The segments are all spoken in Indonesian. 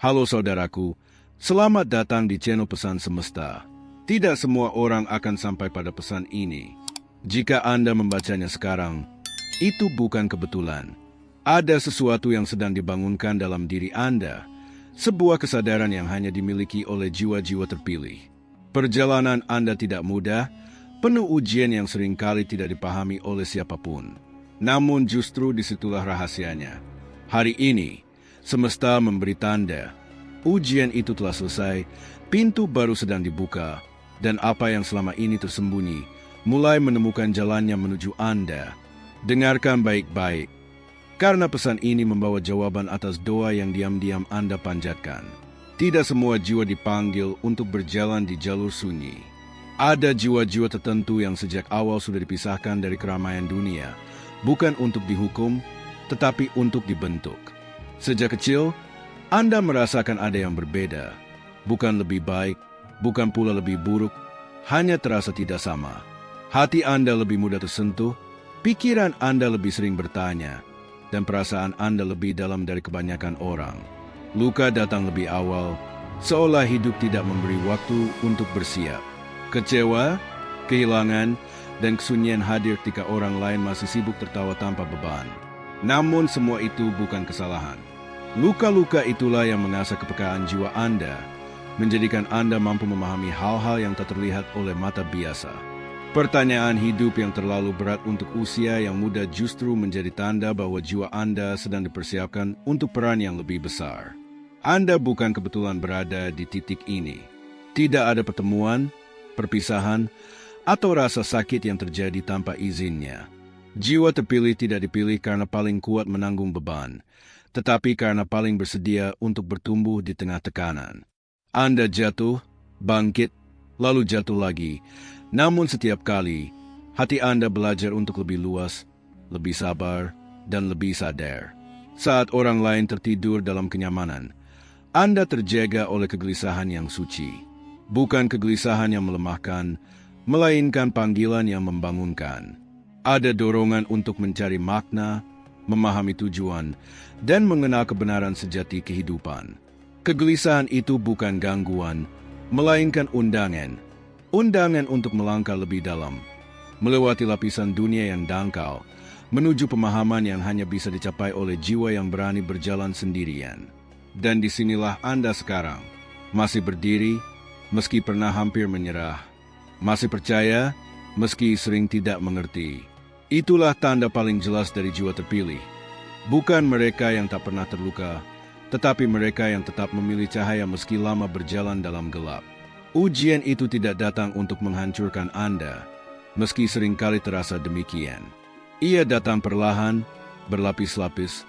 Halo saudaraku, selamat datang di channel Pesan Semesta. Tidak semua orang akan sampai pada pesan ini. Jika Anda membacanya sekarang, itu bukan kebetulan. Ada sesuatu yang sedang dibangunkan dalam diri Anda, sebuah kesadaran yang hanya dimiliki oleh jiwa-jiwa terpilih. Perjalanan Anda tidak mudah, penuh ujian yang seringkali tidak dipahami oleh siapapun. Namun justru disitulah rahasianya. Hari ini, semesta memberi tanda. Ujian itu telah selesai, pintu baru sedang dibuka, dan apa yang selama ini tersembunyi mulai menemukan jalannya menuju Anda. Dengarkan baik-baik, karena pesan ini membawa jawaban atas doa yang diam-diam Anda panjatkan. Tidak semua jiwa dipanggil untuk berjalan di jalur sunyi. Ada jiwa-jiwa tertentu yang sejak awal sudah dipisahkan dari keramaian dunia, bukan untuk dihukum, tetapi untuk dibentuk. Sejak kecil, Anda merasakan ada yang berbeda, bukan lebih baik, bukan pula lebih buruk, hanya terasa tidak sama. Hati Anda lebih mudah tersentuh, pikiran Anda lebih sering bertanya, dan perasaan Anda lebih dalam dari kebanyakan orang. Luka datang lebih awal, seolah hidup tidak memberi waktu untuk bersiap. Kecewa, kehilangan, dan kesunyian hadir ketika orang lain masih sibuk tertawa tanpa beban. Namun semua itu bukan kesalahan. Luka-luka itulah yang mengasah kepekaan jiwa Anda, menjadikan Anda mampu memahami hal-hal yang tak terlihat oleh mata biasa. Pertanyaan hidup yang terlalu berat untuk usia yang muda justru menjadi tanda bahwa jiwa Anda sedang dipersiapkan untuk peran yang lebih besar. Anda bukan kebetulan berada di titik ini. Tidak ada pertemuan, perpisahan, atau rasa sakit yang terjadi tanpa izinnya. Jiwa terpilih tidak dipilih karena paling kuat menanggung beban, tetapi karena paling bersedia untuk bertumbuh di tengah tekanan. Anda jatuh, bangkit, lalu jatuh lagi. Namun setiap kali, hati Anda belajar untuk lebih luas, lebih sabar, dan lebih sadar. Saat orang lain tertidur dalam kenyamanan, Anda terjaga oleh kegelisahan yang suci. Bukan kegelisahan yang melemahkan, melainkan panggilan yang membangunkan. Ada dorongan untuk mencari makna, memahami tujuan, dan mengenal kebenaran sejati kehidupan. Kegelisahan itu bukan gangguan, melainkan undangan. Undangan untuk melangkah lebih dalam, melewati lapisan dunia yang dangkal, menuju pemahaman yang hanya bisa dicapai oleh jiwa yang berani berjalan sendirian. Dan disinilah Anda sekarang, masih berdiri, meski pernah hampir menyerah, masih percaya, meski sering tidak mengerti. Itulah tanda paling jelas dari jiwa terpilih. Bukan mereka yang tak pernah terluka, tetapi mereka yang tetap memilih cahaya meski lama berjalan dalam gelap. Ujian itu tidak datang untuk menghancurkan Anda, meski seringkali terasa demikian. Ia datang perlahan, berlapis-lapis,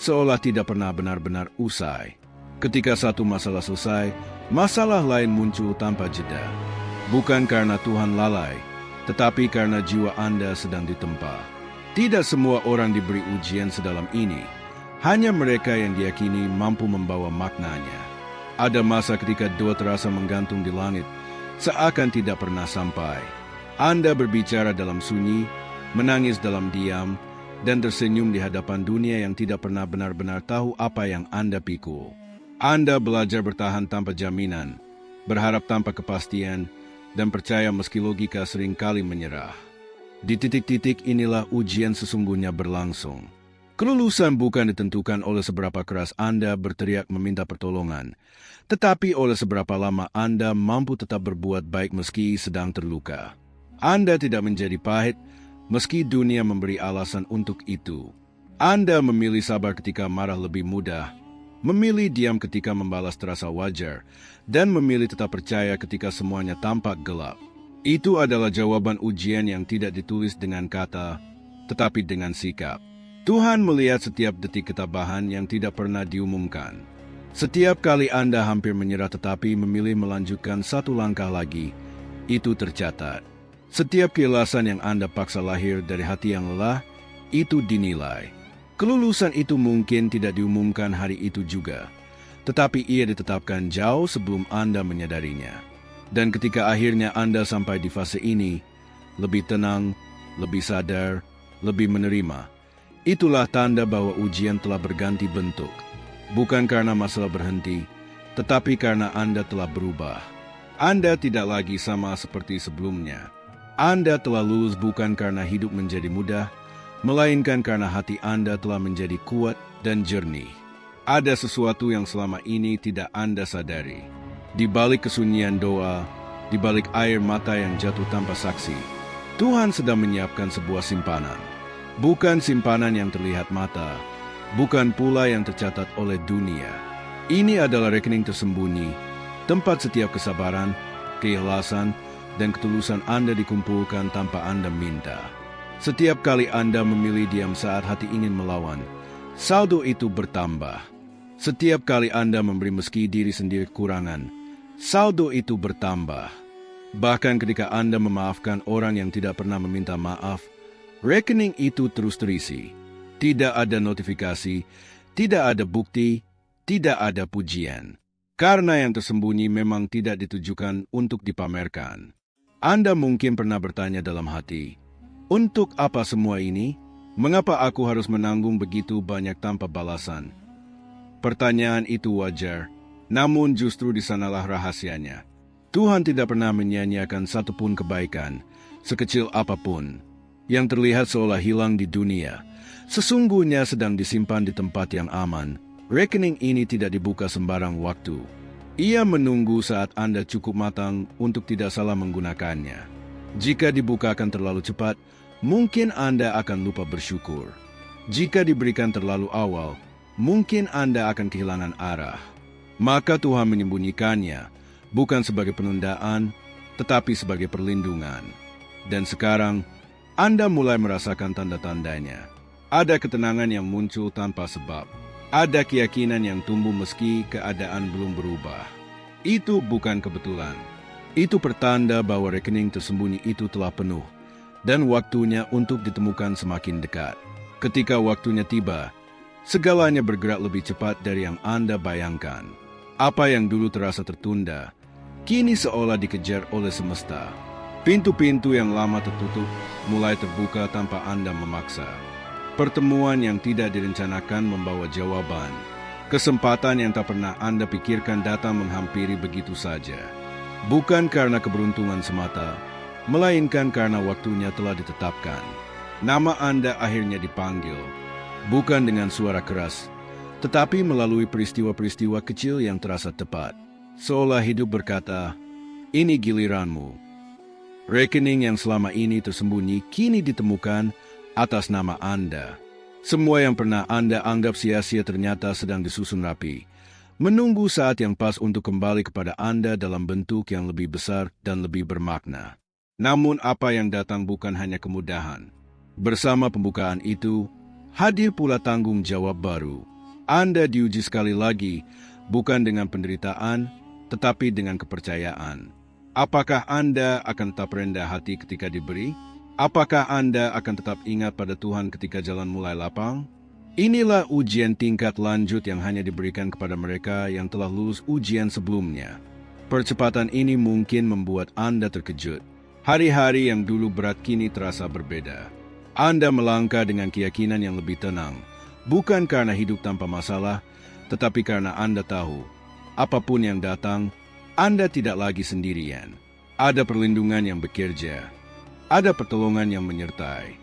seolah tidak pernah benar-benar usai. Ketika satu masalah selesai, masalah lain muncul tanpa jeda. Bukan karena Tuhan lalai, tetapi karena jiwa Anda sedang ditempa. Tidak semua orang diberi ujian sedalam ini, hanya mereka yang diyakini mampu membawa maknanya. Ada masa ketika doa terasa menggantung di langit, seakan tidak pernah sampai. Anda berbicara dalam sunyi, menangis dalam diam, dan tersenyum di hadapan dunia yang tidak pernah benar-benar tahu apa yang Anda pikul. Anda belajar bertahan tanpa jaminan, berharap tanpa kepastian, dan percaya meski logika seringkali menyerah. Di titik-titik inilah ujian sesungguhnya berlangsung. Kelulusan bukan ditentukan oleh seberapa keras Anda berteriak meminta pertolongan, tetapi oleh seberapa lama Anda mampu tetap berbuat baik meski sedang terluka. Anda tidak menjadi pahit, meski dunia memberi alasan untuk itu. Anda memilih sabar ketika marah lebih mudah, memilih diam ketika membalas terasa wajar, dan memilih tetap percaya ketika semuanya tampak gelap. Itu adalah jawaban ujian yang tidak ditulis dengan kata, tetapi dengan sikap. Tuhan melihat setiap detik ketabahan yang tidak pernah diumumkan. Setiap kali Anda hampir menyerah tetapi memilih melanjutkan satu langkah lagi, itu tercatat. Setiap keikhlasan yang Anda paksa lahir dari hati yang lelah, itu dinilai. Kelulusan itu mungkin tidak diumumkan hari itu juga, tetapi ia ditetapkan jauh sebelum Anda menyadarinya. Dan ketika akhirnya Anda sampai di fase ini, lebih tenang, lebih sadar, lebih menerima, itulah tanda bahwa ujian telah berganti bentuk. Bukan karena masalah berhenti, tetapi karena Anda telah berubah. Anda tidak lagi sama seperti sebelumnya. Anda telah lulus bukan karena hidup menjadi mudah, melainkan karena hati Anda telah menjadi kuat dan jernih. Ada sesuatu yang selama ini tidak Anda sadari. Di balik kesunyian doa, di balik air mata yang jatuh tanpa saksi, Tuhan sedang menyiapkan sebuah simpanan. Bukan simpanan yang terlihat mata, bukan pula yang tercatat oleh dunia. Ini adalah rekening tersembunyi, tempat setiap kesabaran, keikhlasan, dan ketulusan Anda dikumpulkan tanpa Anda minta. Setiap kali Anda memilih diam saat hati ingin melawan, saldo itu bertambah. Setiap kali Anda memberi meski diri sendiri kekurangan, saldo itu bertambah. Bahkan ketika Anda memaafkan orang yang tidak pernah meminta maaf, rekening itu terus terisi. Tidak ada notifikasi, tidak ada bukti, tidak ada pujian. Karena yang tersembunyi memang tidak ditujukan untuk dipamerkan. Anda mungkin pernah bertanya dalam hati, untuk apa semua ini? Mengapa aku harus menanggung begitu banyak tanpa balasan? Pertanyaan itu wajar, namun justru di sanalah rahasianya. Tuhan tidak pernah menyia-nyiakan satupun kebaikan, sekecil apapun, yang terlihat seolah hilang di dunia. Sesungguhnya sedang disimpan di tempat yang aman. Rekening ini tidak dibuka sembarang waktu. Ia menunggu saat Anda cukup matang untuk tidak salah menggunakannya. Jika dibukakan terlalu cepat, mungkin Anda akan lupa bersyukur. Jika diberikan terlalu awal, mungkin Anda akan kehilangan arah. Maka Tuhan menyembunyikannya, bukan sebagai penundaan, tetapi sebagai perlindungan. Dan sekarang, Anda mulai merasakan tanda-tandanya. Ada ketenangan yang muncul tanpa sebab. Ada keyakinan yang tumbuh meski keadaan belum berubah. Itu bukan kebetulan. Itu pertanda bahwa rekening tersembunyi itu telah penuh, dan waktunya untuk ditemukan semakin dekat. Ketika waktunya tiba, segalanya bergerak lebih cepat dari yang Anda bayangkan. Apa yang dulu terasa tertunda, kini seolah dikejar oleh semesta. Pintu-pintu yang lama tertutup mulai terbuka tanpa Anda memaksa. Pertemuan yang tidak direncanakan membawa jawaban. Kesempatan yang tak pernah Anda pikirkan datang menghampiri begitu saja. Bukan karena keberuntungan semata, melainkan karena waktunya telah ditetapkan. Nama Anda akhirnya dipanggil, bukan dengan suara keras, tetapi melalui peristiwa-peristiwa kecil yang terasa tepat. Seolah hidup berkata, ini giliranmu. Rekening yang selama ini tersembunyi kini ditemukan atas nama Anda. Semua yang pernah Anda anggap sia-sia ternyata sedang disusun rapi, menunggu saat yang pas untuk kembali kepada Anda dalam bentuk yang lebih besar dan lebih bermakna. Namun apa yang datang bukan hanya kemudahan. Bersama pembukaan itu, hadir pula tanggung jawab baru. Anda diuji sekali lagi, bukan dengan penderitaan, tetapi dengan kepercayaan. Apakah Anda akan tetap rendah hati ketika diberi? Apakah Anda akan tetap ingat pada Tuhan ketika jalan mulai lapang? Inilah ujian tingkat lanjut yang hanya diberikan kepada mereka yang telah lulus ujian sebelumnya. Percepatan ini mungkin membuat Anda terkejut. Hari-hari yang dulu berat kini terasa berbeda. Anda melangkah dengan keyakinan yang lebih tenang, bukan karena hidup tanpa masalah, tetapi karena Anda tahu, apapun yang datang, Anda tidak lagi sendirian. Ada perlindungan yang bekerja. Ada pertolongan yang menyertai.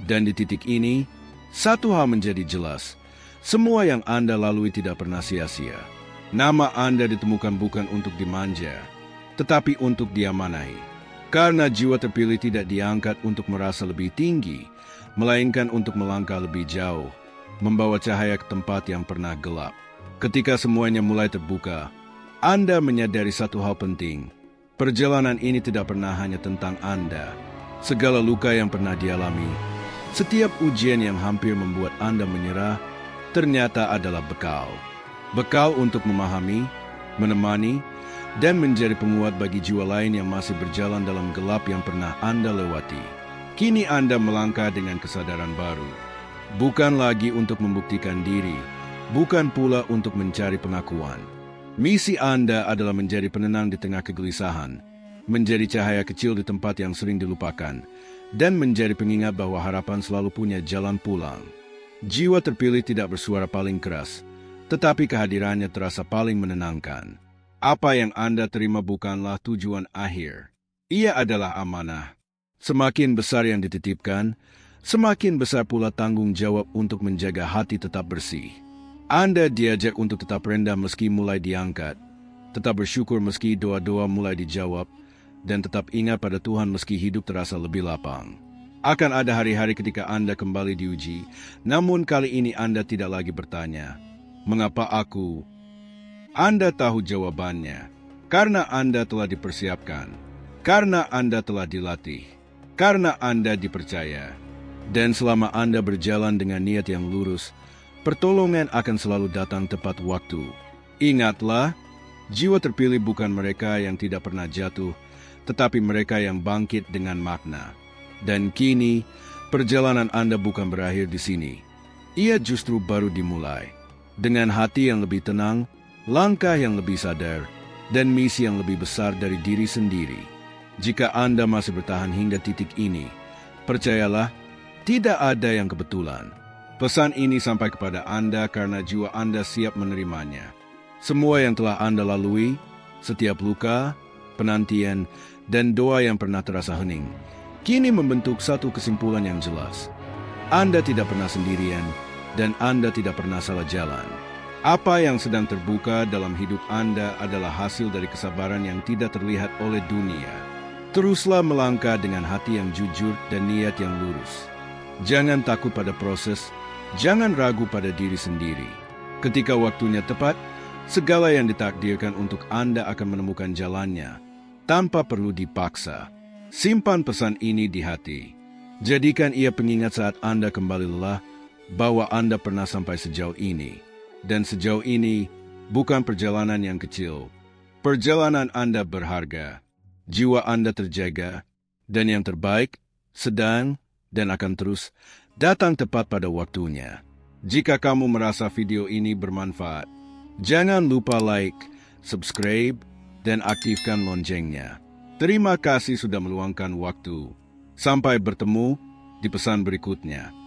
Dan di titik ini, satu hal menjadi jelas. Semua yang Anda lalui tidak pernah sia-sia. Nama Anda ditemukan bukan untuk dimanja, tetapi untuk diamanai. Karena jiwa terpilih tidak diangkat untuk merasa lebih tinggi, melainkan untuk melangkah lebih jauh, membawa cahaya ke tempat yang pernah gelap. Ketika semuanya mulai terbuka, Anda menyadari satu hal penting. Perjalanan ini tidak pernah hanya tentang Anda. Segala luka yang pernah dialami, setiap ujian yang hampir membuat Anda menyerah, ternyata adalah bekal. Bekal untuk memahami, menemani, dan menjadi penguat bagi jiwa lain yang masih berjalan dalam gelap yang pernah Anda lewati. Kini Anda melangkah dengan kesadaran baru. Bukan lagi untuk membuktikan diri, bukan pula untuk mencari pengakuan. Misi Anda adalah menjadi penenang di tengah kegelisahan, menjadi cahaya kecil di tempat yang sering dilupakan, dan menjadi pengingat bahwa harapan selalu punya jalan pulang. Jiwa terpilih tidak bersuara paling keras, tetapi kehadirannya terasa paling menenangkan. Apa yang Anda terima bukanlah tujuan akhir. Ia adalah amanah. Semakin besar yang dititipkan, semakin besar pula tanggung jawab untuk menjaga hati tetap bersih. Anda diajak untuk tetap rendah meski mulai diangkat, tetap bersyukur meski doa-doa mulai dijawab, dan tetap ingat pada Tuhan meski hidup terasa lebih lapang. Akan ada hari-hari ketika Anda kembali diuji, namun kali ini Anda tidak lagi bertanya, "Mengapa aku?" Anda tahu jawabannya, karena Anda telah dipersiapkan, karena Anda telah dilatih, karena Anda dipercaya. Dan selama Anda berjalan dengan niat yang lurus, pertolongan akan selalu datang tepat waktu. Ingatlah, jiwa terpilih bukan mereka yang tidak pernah jatuh, tetapi mereka yang bangkit dengan makna. Dan kini, perjalanan Anda bukan berakhir di sini. Ia justru baru dimulai. Dengan hati yang lebih tenang, langkah yang lebih sadar, dan misi yang lebih besar dari diri sendiri. Jika Anda masih bertahan hingga titik ini, percayalah, tidak ada yang kebetulan. Pesan ini sampai kepada Anda karena jiwa Anda siap menerimanya. Semua yang telah Anda lalui, setiap luka, penantian, dan doa yang pernah terasa hening, kini membentuk satu kesimpulan yang jelas. Anda tidak pernah sendirian, dan Anda tidak pernah salah jalan. Apa yang sedang terbuka dalam hidup Anda adalah hasil dari kesabaran yang tidak terlihat oleh dunia. Teruslah melangkah dengan hati yang jujur dan niat yang lurus. Jangan takut pada proses, jangan ragu pada diri sendiri. Ketika waktunya tepat, segala yang ditakdirkan untuk Anda akan menemukan jalannya, tanpa perlu dipaksa. Simpan pesan ini di hati. Jadikan ia pengingat saat Anda kembali lelah, bahwa Anda pernah sampai sejauh ini. Dan sejauh ini, bukan perjalanan yang kecil. Perjalanan Anda berharga, jiwa Anda terjaga, dan yang terbaik, sedang, dan akan terus datang tepat pada waktunya. Jika kamu merasa video ini bermanfaat, jangan lupa like, subscribe, dan aktifkan loncengnya. Terima kasih sudah meluangkan waktu. Sampai bertemu di pesan berikutnya.